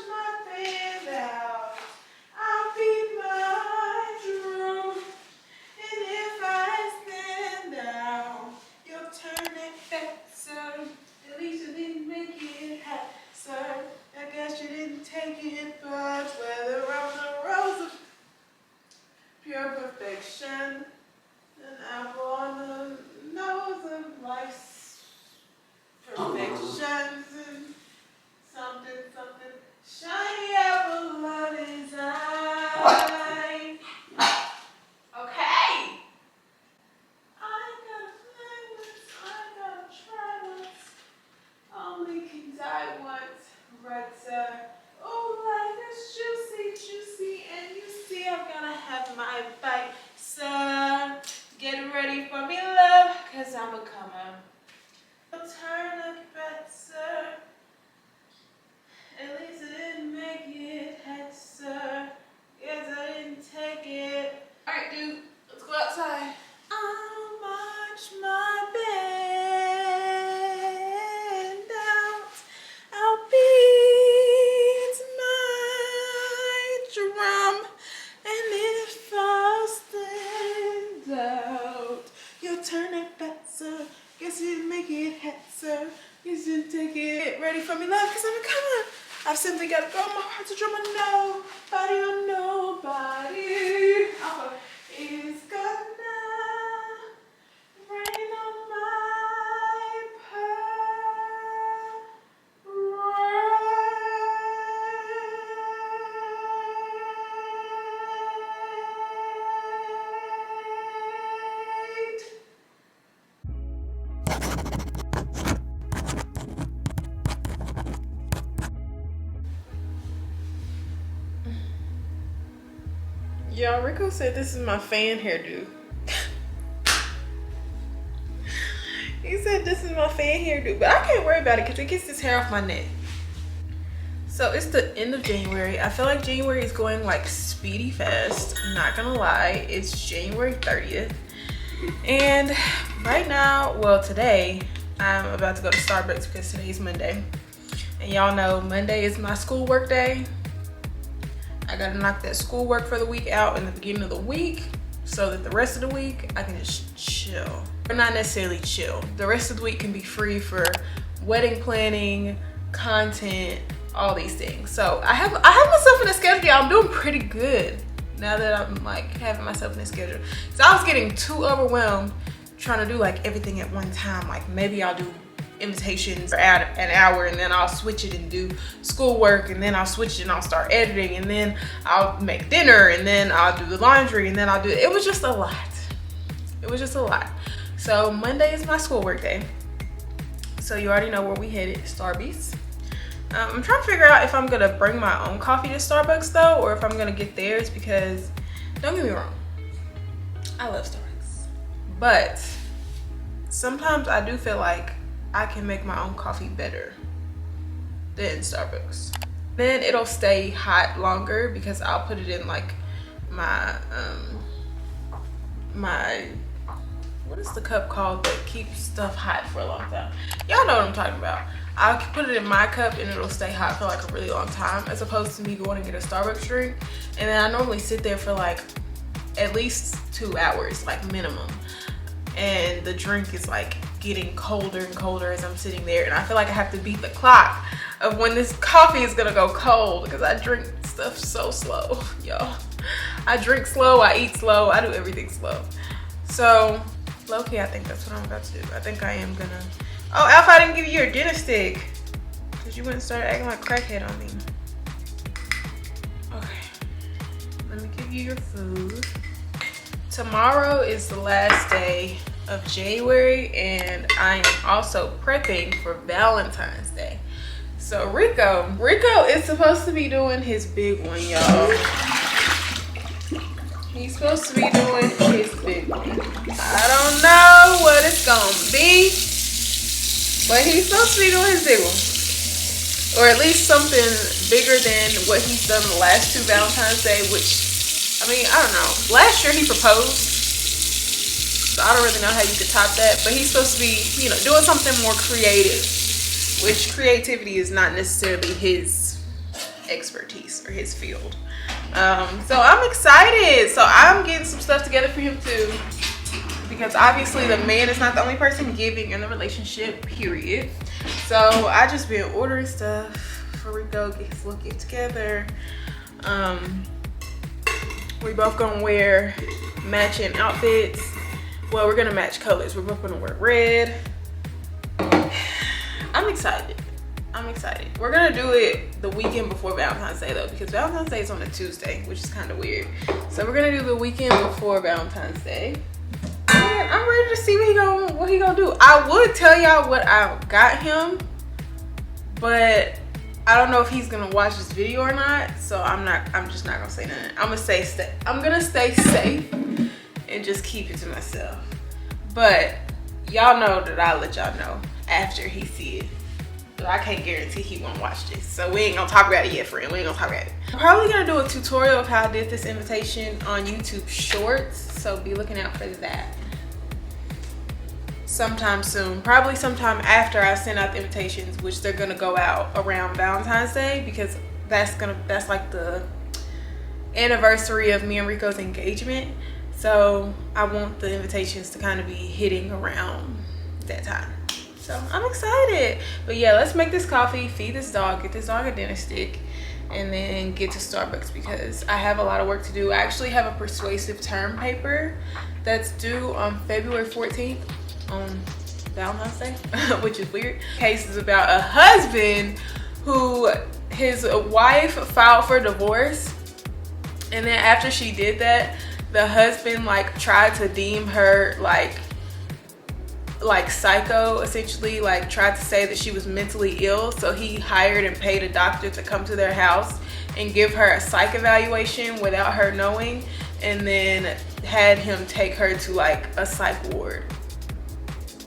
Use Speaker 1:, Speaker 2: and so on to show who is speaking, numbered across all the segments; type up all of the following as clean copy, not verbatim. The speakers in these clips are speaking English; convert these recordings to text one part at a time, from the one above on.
Speaker 1: my band out. I'll beat my drum. And if I stand out, you'll turn it back, sir. At least you didn't make it hot, sir. I guess you didn't take it, but whether I'm the rose of pure perfection, an apple on the nose of life's perfections, and something shiny apple of his eye. Okay. I gotta fly once, I gotta try once. Only can die once, right, sir? Oh, life is juicy, and you see I'm gonna have my bite, sir. Get ready for me, love, cause I'm a comer. Turn up back, sir. At least I didn't make it, head, sir. Yes, I didn't take it. Alright, dude, let's go outside. I'll march my band out. I'll beat my drum. And if I stand out, you'll turn it back, sir. Guess you didn't make it, head, sir. Guess you didn't take it. Ready for me, love, cause I'm a comer. I've simply got to go. My heart's a drum and nobody or nobody is gonna rain on my Y'all, Rico said this is my fan hairdo. He said this is my fan hairdo, but I can't worry about it because it gets this hair off my neck. So it's the end of January. I feel like January is going like speedy fast. I'm not gonna lie, it's January 30th. And right now, well today, I'm about to go to Starbucks because today's Monday. And y'all know Monday is my schoolwork day. I gotta knock that schoolwork for the week out in the beginning of the week so that the rest of the week I can just chill. Or not necessarily chill. The rest of the week can be free for wedding planning, content, all these things. So I have myself in a schedule. I'm doing pretty good now that I'm like having myself in a schedule. So I was getting too overwhelmed trying to do like everything at one time. Like maybe I'll do invitations for an hour and then I'll switch it and do schoolwork and then I'll switch it and I'll start editing and then I'll make dinner and then I'll do the laundry and then I'll do it. It was just a lot. It was just a lot. So Monday is my schoolwork day. So you already know where we headed, Starbucks. I'm trying to figure out if I'm gonna bring my own coffee to Starbucks though, or if I'm gonna get theirs because don't get me wrong, I love Starbucks. But sometimes I do feel like I can make my own coffee better than Starbucks. Then it'll stay hot longer because I'll put it in like my what is the cup called that keeps stuff hot for a long time? Y'all know what I'm talking about. I'll put it in my cup and it'll stay hot for like a really long time, as opposed to me going and get a Starbucks drink. And then I normally sit there for like at least 2 hours, like minimum. And the drink is like getting colder and colder as I'm sitting there. And I feel like I have to beat the clock of when this coffee is gonna go cold because I drink stuff so slow, y'all. I drink slow, I eat slow, I do everything slow. So, low-key, I think that's what I'm about to do. I think I am gonna... Oh, Alpha, I didn't give you your dinner stick because you went and started acting like a crackhead on me. Okay, let me give you your food. Tomorrow is the last day of January and I am also prepping for Valentine's Day. So Rico is supposed to be doing his big one, y'all. He's supposed to be doing his big one. I don't know what it's gonna be, but he's supposed to be doing his big one. Or at least something bigger than what he's done the last 2 Valentine's Day, which, I mean, I don't know. Last year he proposed, so I don't really know how you could top that, but he's supposed to be, you know, doing something more creative, which creativity is not necessarily his expertise or his field. So I'm excited. So I'm getting some stuff together for him too, because obviously the man is not the only person giving in the relationship, period. So I just been ordering stuff for Rico, get his little get together. We both gonna wear matching outfits. Well, we're gonna match colors. We're both gonna wear red. I'm excited. I'm excited. We're gonna do it the weekend before Valentine's Day though, because Valentine's Day is on a Tuesday, which is kind of weird. So we're gonna do the weekend before Valentine's Day. And I'm ready to see what he gonna do. I would tell y'all what I got him, but I don't know if he's gonna watch this video or not. So I'm just not gonna say nothing. I'm gonna stay safe and just keep it to myself. But y'all know that I'll let y'all know after he see it. But I can't guarantee he won't watch this. So we ain't gonna talk about it yet, friend. We ain't gonna talk about it. I'm probably gonna do a tutorial of how I did this invitation on YouTube Shorts. So be looking out for that sometime soon. Probably sometime after I send out the invitations, which they're gonna go out around Valentine's Day, because that's like the anniversary of me and Rico's engagement. So I want the invitations to kind of be hitting around that time. So I'm excited. But yeah, let's make this coffee, feed this dog, get this dog a dinner stick, and then get to Starbucks because I have a lot of work to do. I actually have a persuasive term paper that's due on February 14th on Valentine's Day, which is weird. Case is about a husband who his wife filed for divorce, and then after she did that, the husband like tried to deem her like psycho, essentially, like tried to say that she was mentally ill. So he hired and paid a doctor to come to their house and give her a psych evaluation without her knowing, and then had him take her to like a psych ward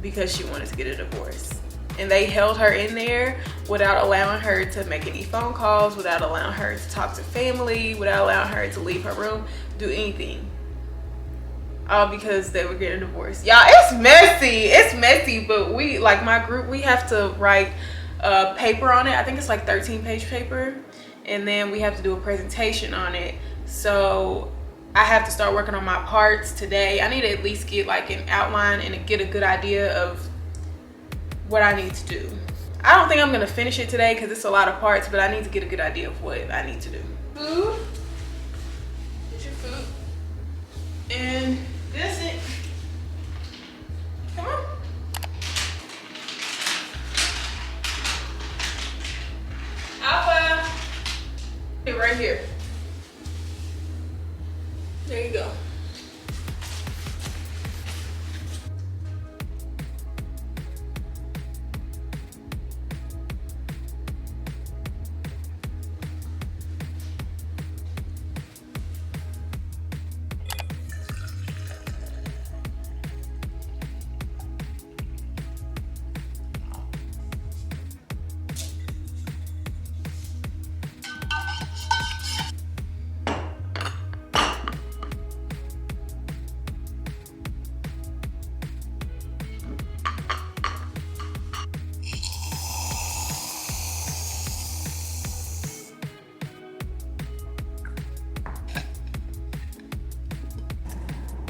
Speaker 1: because she wanted to get a divorce. And they held her in there without allowing her to make any phone calls, without allowing her to talk to family, without allowing her to leave her room, do anything. All because they were getting divorced. Y'all, it's messy, but we, like my group, we have to write a paper on it. I think it's like 13-page paper, and then we have to do a presentation on it. So I have to start working on my parts today. I need to at least get like an outline and get a good idea of what I need to do. I don't think I'm gonna finish it today because it's a lot of parts, but I need to get a good idea of what I need to do. Food, get your food, and that's it. Come on. Alpha. Right here. There you go.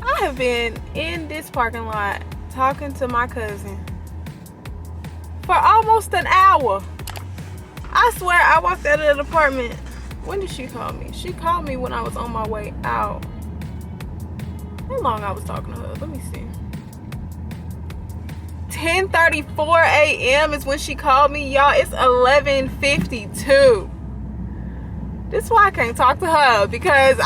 Speaker 1: I have been in this parking lot talking to my cousin for almost an hour. I swear I walked out of the apartment. When did she call me? She called me when I was on my way out. How long I was talking to her? Let me see. 10:34 a.m. is when she called me. Y'all, it's 11:52. This is why I can't talk to her, because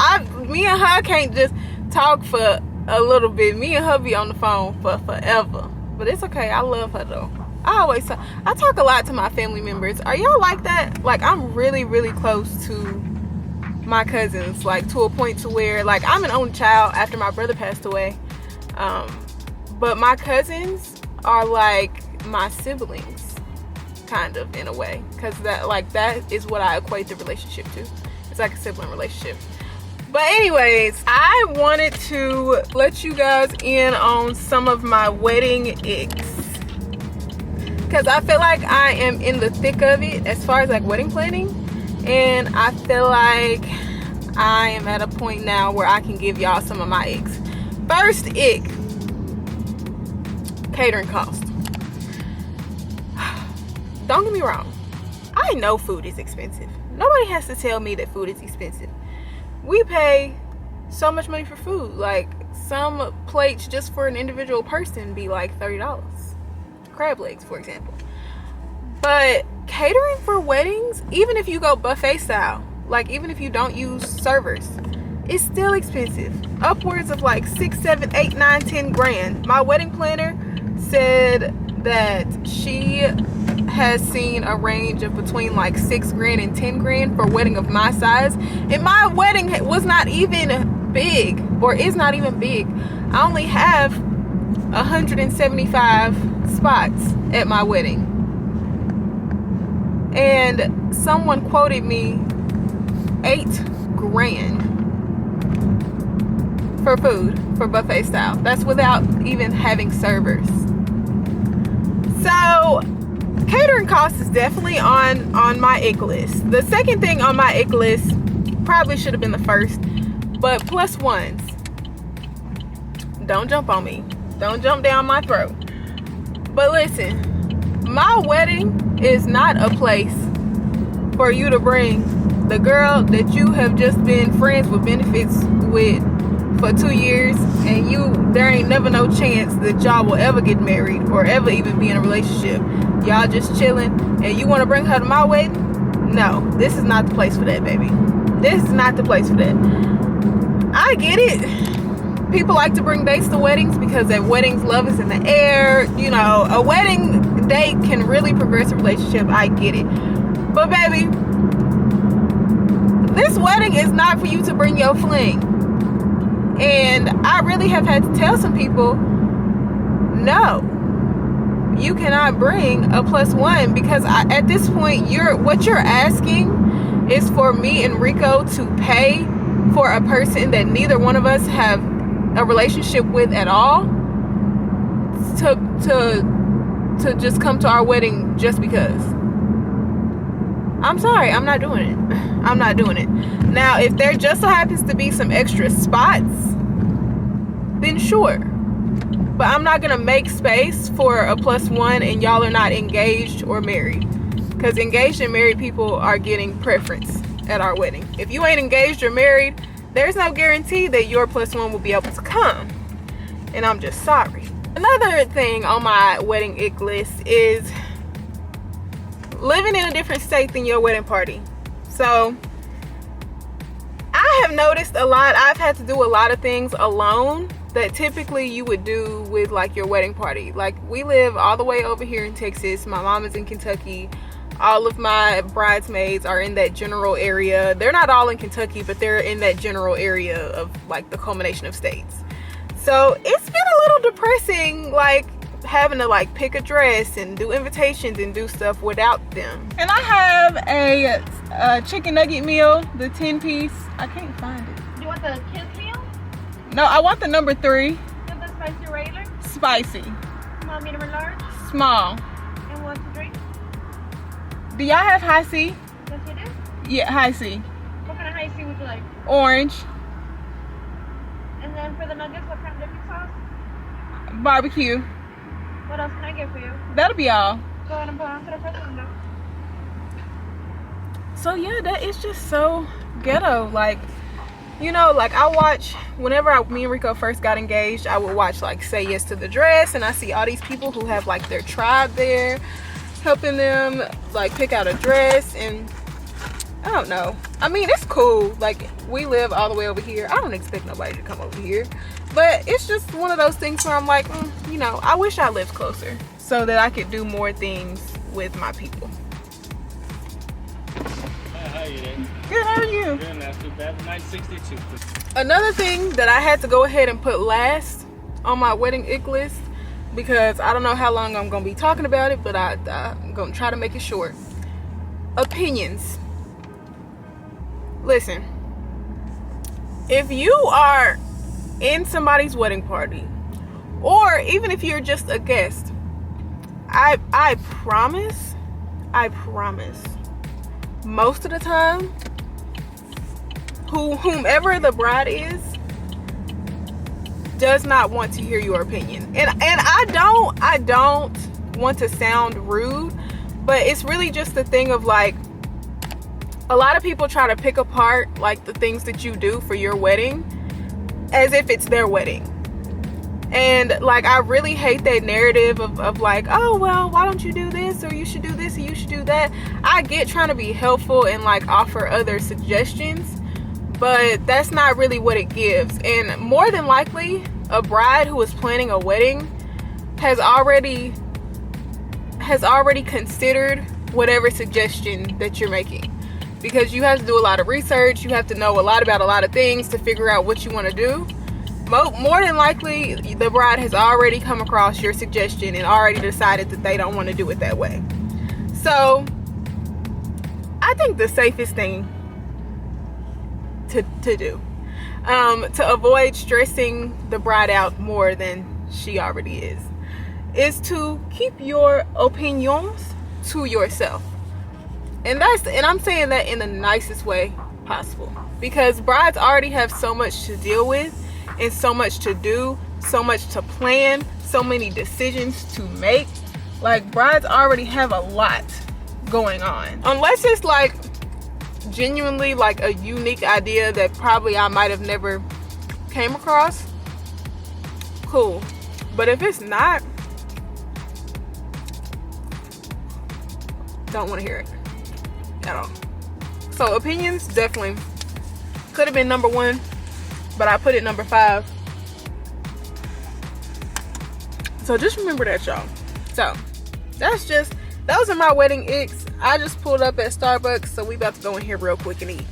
Speaker 1: me and her can't just talk for a little bit. Me and her be on the phone for forever. But it's okay. I love her though. I talk a lot to my family members. Are y'all like that? Like, I'm really, really close to my cousins, like to a point to where, like, I'm an only child after my brother passed away. But my cousins are like my siblings, kind of, in a way, because that is what I equate the relationship to. It's like a sibling relationship. But anyways, I wanted to let you guys in on some of my wedding icks, because I feel like I am in the thick of it as far as like wedding planning, and I feel like I am at a point now where I can give y'all some of my icks. First ick, catering cost. Don't get me wrong, I know food is expensive. Nobody has to tell me that food is expensive. We pay so much money for food. Like, some plates just for an individual person be like $30. Crab legs, for example. But catering for weddings, even if you go buffet style, like even if you don't use servers, it's still expensive. Upwards of like 6, 7, 8, 9, 10 grand. My wedding planner said that she has seen a range of between like 6 grand and 10 grand for a wedding of my size. And my wedding was not even big, or is not even big. I only have 175 spots at my wedding. And someone quoted me 8 grand for food, for buffet style. That's without even having servers. So catering costs is definitely on my ick list. The second thing on my ick list probably should have been the first, but plus ones. Don't jump on me. Don't jump down my throat. But listen, my wedding is not a place for you to bring the girl that you have just been friends with benefits with for 2 years, and there ain't never no chance that y'all will ever get married or ever even be in a relationship. Y'all just chilling, and you want to bring her to my wedding? No, this is not the place for that, baby. This is not the place for that. I get it. People like to bring dates to weddings because at weddings, love is in the air. You know, a wedding date can really progress a relationship. I get it. But baby, this wedding is not for you to bring your fling. And I really have had to tell some people, no, you cannot bring a plus one, because at this point, what you're asking is for me and Rico to pay for a person that neither one of us have a relationship with at all, to just come to our wedding just because. I'm sorry, I'm not doing it. I'm not doing it. Now, if there just so happens to be some extra spots, then sure. But I'm not gonna make space for a plus one and y'all are not engaged or married. Because engaged and married people are getting preference at our wedding. If you ain't engaged or married, there's no guarantee that your plus one will be able to come. And I'm just sorry. Another thing on my wedding ick list is living in a different state than your wedding party. So I have noticed a lot. I've had to do a lot of things alone that typically you would do with like your wedding party. Like, we live all the way over here in Texas. My mom is in Kentucky. All of my bridesmaids are in that general area. They're not all in Kentucky, but they're in that general area of like the culmination of states. So it's been a little depressing, like having to like pick a dress and do invitations and do stuff without them. And I have a chicken nugget meal, the 10-piece. I can't find it.
Speaker 2: Do you want the kids meal?
Speaker 1: No, I want the number 3.
Speaker 2: You want the spicy regular?
Speaker 1: Spicy.
Speaker 2: Small, medium, or large?
Speaker 1: Small.
Speaker 2: And what to drink?
Speaker 1: Do y'all have high C?
Speaker 2: Yes, you do.
Speaker 1: Yeah, high C.
Speaker 2: What kind of high C would you like?
Speaker 1: Orange.
Speaker 2: And then for the nuggets, what kind of dipping sauce?
Speaker 1: Barbecue.
Speaker 2: What else can I get for you?
Speaker 1: That'll be all.
Speaker 2: Go ahead and put on to the first window.
Speaker 1: So yeah, that is just so ghetto. Like, you know, like I watch, whenever me and Rico first got engaged, I would watch like Say Yes to the Dress, and I see all these people who have like their tribe there helping them like pick out a dress. And I don't know, I mean, it's cool. Like, we live all the way over here. I don't expect nobody to come over here, but it's just one of those things where I'm like, you know, I wish I lived closer so that I could do more things with my people.
Speaker 3: How are you doing?
Speaker 1: Good, how are you?
Speaker 3: Good, not too bad. 962.
Speaker 1: Another thing that I had to go ahead and put last on my wedding ick list, because I don't know how long I'm gonna be talking about it, but I'm gonna try to make it short. Opinions. Listen, if you are in somebody's wedding party, or even if you're just a guest, I promise most of the time, whomever the bride is, does not want to hear your opinion. And I don't want to sound rude, but it's really just the thing of like, a lot of people try to pick apart like the things that you do for your wedding as if it's their wedding. And like, I really hate that narrative of like, oh well, why don't you do this, or you should do this, or you should do that. I get trying to be helpful and like offer other suggestions, but that's not really what it gives. And more than likely, a bride who is planning a wedding has already considered whatever suggestion that you're making, because you have to do a lot of research. You have to know a lot about a lot of things to figure out what you want to do. More than likely, the bride has already come across your suggestion and already decided that they don't want to do it that way. So I think the safest thing to do, to avoid stressing the bride out more than she already is to keep your opinions to yourself. And I'm saying that in the nicest way possible, because brides already have so much to deal with and so much to do, so much to plan, so many decisions to make. Like, brides already have a lot going on, unless it's like genuinely like a unique idea that probably I might have never came across. Cool. But if it's not, don't want to hear it at all. So opinions definitely could have been number 1, but I put it number 5. So just remember that, y'all. So those are my wedding icks. I just pulled up at Starbucks, so we about to go in here real quick and eat.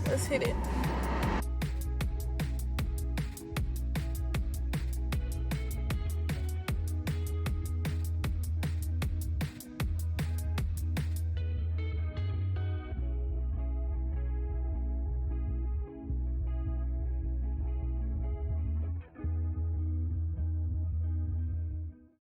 Speaker 1: Let's hit it.